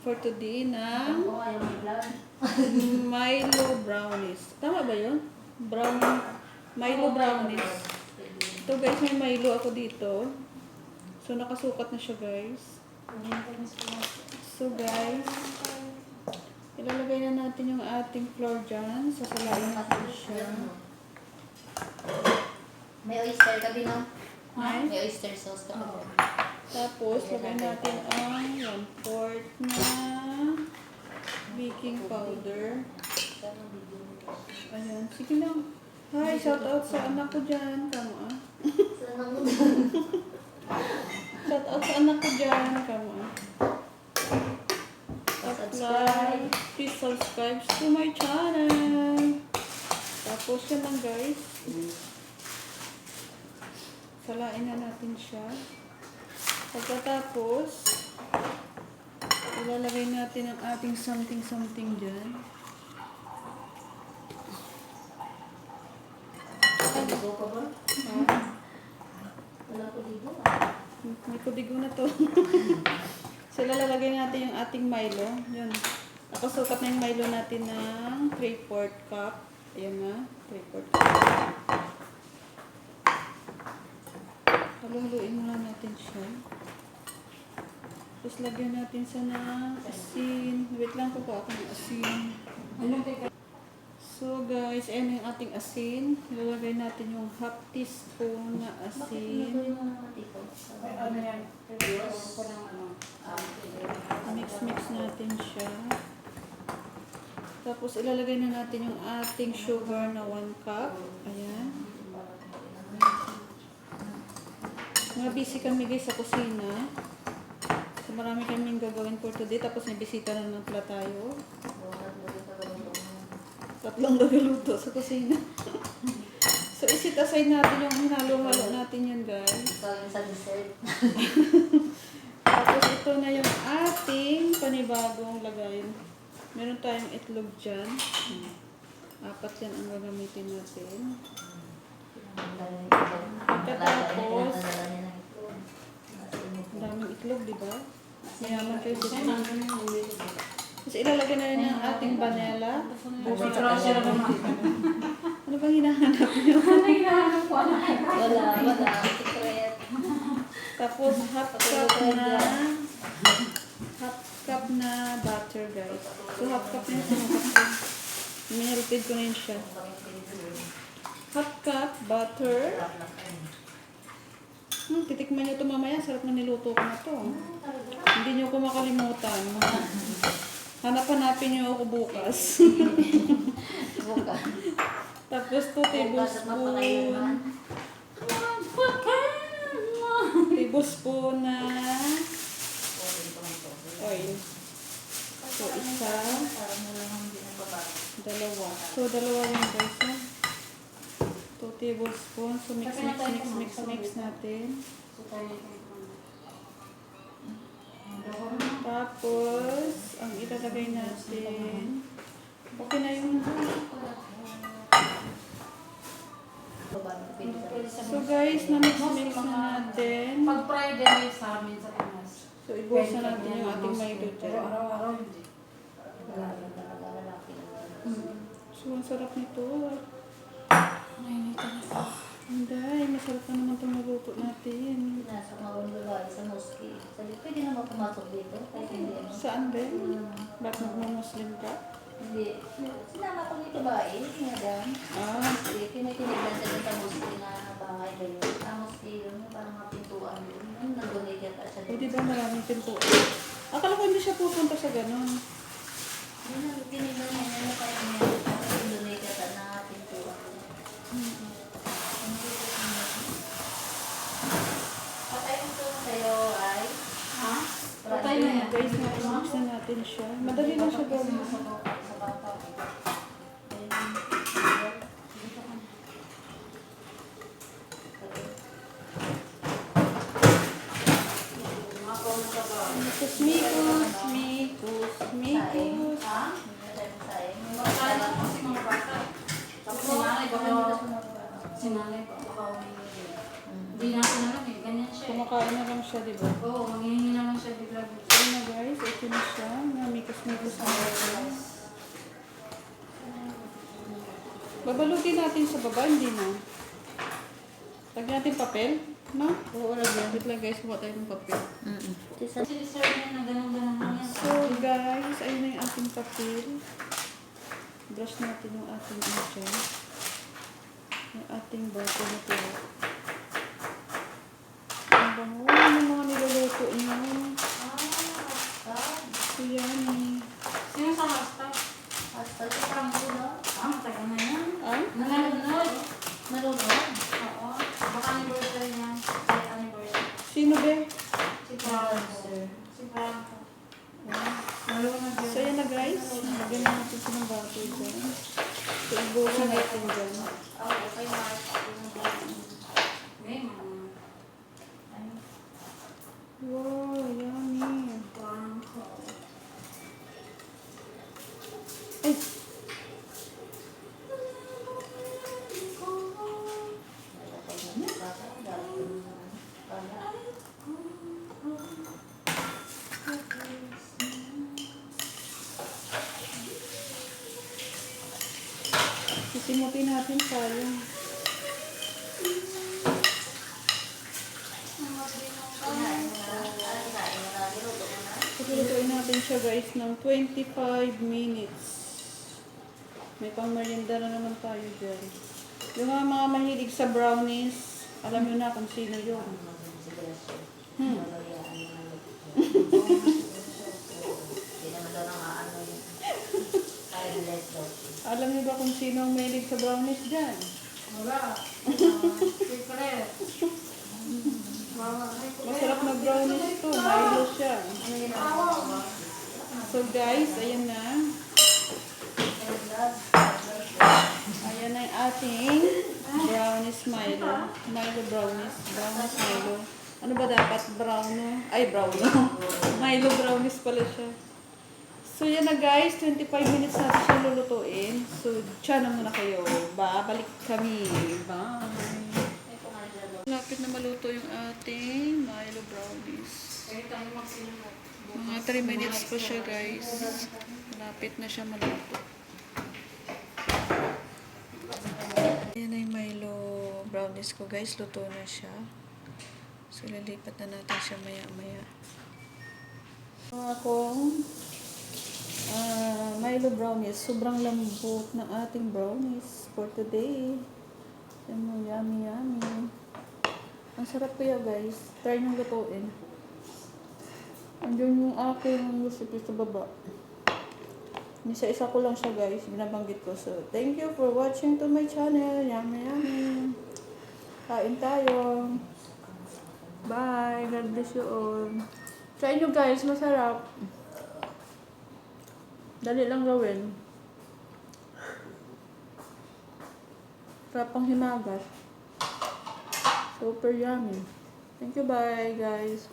for today ng Milo brownies. Tama ba yun? Milo brownies. Ito guys, may Milo ako dito. So, nakasukat na siya guys. So guys, ilalagay na natin yung ating flour dyan. Sasalain natin siya. May oyster ka, Bino? Ay? May oyster sauce ka ba? Tapos, lagay natin ang 1/4 na baking powder. Ayan. Sige lang. Hi, shout out sa anak ko dyan. Kamo ah. Shout out sa anak ko dyan. Kamo ah. Apply. Please subscribe to my channel. Tapos yan lang guys. Salain na natin siya. Pagkatapos, ilalagay natin ang ating something dyan. Kudigo ka ba? Wala kudigo ah. May kudigo na to. So, ilalagay natin yung ating Milo. Yun. Nakasukat na yung Milo natin ng 3/4 cup. Ayan na. 3/4 cup. Haluhaluin muna natin siya. Tapos lagyan natin siya ng asin. Wait lang po ako ng asin. So guys, ayan yung ating asin. Ilalagay natin yung half teaspoon na asin. Mix natin siya. Tapos ilalagay na natin yung ating sugar na 1 cup. Ayan. Mga busy kami guys sa kusina. So marami kaming gagawin for today. Tapos may bisita na naman pala tayo. Tatlong gaguluto sa kusina. So isit aside natin yung hinalo-halo natin yun guys. Sa dessert. Tapos ito na yung ating panibagong lagayin. Meron tayong itlog dyan. 4 yan ang gagamitin natin. Pagkatapos, daming itlog, di ba? Mayaman kayo sa itlog. Tapos ilalagay na rin ang ating vanilla. Ano bang hinahanap nyo? Wala. Secret. Tapos half cup na butter guys. So half cup na yung sinukap ko. Minilipid ko na yun siya. Half cup butter. Titikman nyo ito mamaya. Sarap na niluto ko na to. Hindi nyo ko makalimutan. Hanap-hanapin nyo ako bukas. Tapos 2 tablespoon na oil. So, isa, dalawa. So, dalawa yung guys. 2 tablespoons. So, mix natin. Tapos, ang ilalagay natin, okay na yung so guys, na-mix na natin. Pag Friday sa amin sa Pinas. So, ibuhos na natin yung ating Milo dyan. Araw-araw hindi. So, ang sarap nito. Hindi, masarap na naman itong naluto natin. Nasa maululuwa sa mosque. Sabi, pwede naman pumasok dito. Kahit hindi ano. Saan din? Ba't nagmo-Muslim ka? Hindi. Sinama ko dito ba eh? Madam. Sige, tinitinignan sila sa mosque na bahay ba yun. Sa mosque yun, parang mga pintuan yun. Yung nag-donate yata siya O, dito. di ba maraming pintuan? Akala ko hindi siya pupunta sa ganun. Yun ang tinignan niya. Ano pa yun yun? Parang donate yata na pintuan. Patay mo ito sa'yo ay? Ha? Patay na yan guys, na-mix na natin siya. Madali lang siya gawin. Sa bata. Mikus. Ha? Kaya lang kasi mga bata. Tapos si nanay baka humingi din. Hindi natin alam eh. Ganyan siya. kumakain na lang siya, di ba? Oo, maghihingi na lang siya bigla. So na guys, ito na siya. Namikos-mikos na natin. Babalugin natin sa baba, hindi na. Lagyan natin papel, no? Oo, lagyan. Wait lang guys, kuha tayo ng papel. Sir niya na ganun-ganun lang yan. So guys, ayun na yung ating papel. Brush natin yung ating ano dyan. Yung ating bato na ito. Ang bango ng mga niluluto niyo. So yan eh. Sino sa hashtag? Hashtag si Franco, no? Tagal na yan. Ay? Nanonood. Nanonood. Oo. Baka anniversary niya. Ay, anniversary. Sino be? Si Franco. Si Franco. Marunong na So yan na guys. Lagyan na natin siya ng bato dyan. So ibusin natin dyan. Okay, Mark. May mga. Ay, Wow, yummy. Franco. Ay, sisimutin natin sayang. Lutuin natin siya guys ng 25 minutes. May pang merienda na naman tayo dyan. Yung mga mahilig sa brownies, alam nyo na kung sino yun. Alam nyo ba kung sino ang mahilig sa brownies dyan? Wala. Secret. Masarap na brownies ito. Milo siya. So guys, ayan na. Ayan na yung ating brownies Milo. Milo brownies. Brownies Milo. Ano ba dapat? Browno? Ay, browno. Milo brownies pala siya. So yan na guys, 25 minutes natin siya lulutuin. So, tiyan na muna kayo. Babalik kami. Bye! Lapit na maluto yung ating Milo brownies. Kaya tayo magsinunod. Mga 3 minutes pa siya guys. Lapit na siya maluto. Yan na yung Milo brownies ko guys. Luto na siya. So lilipat na natin siya maya maya. Akong Milo brownies. Sobrang lambot ng ating brownies for today. Yan mo, yummy yummy. Ang sarap kaya guys. Try nyo lutuin. Andiyan yung aking recipe sa baba. Isa-isa ko lang siya guys. Binabanggit ko. So, thank you for watching to my channel. Yummy yummy. Kain tayo. Bye. God bless you all. Try nyo guys. Masarap. Dali lang gawin. Sarap pang himagas. Super yummy. Thank you. Bye guys.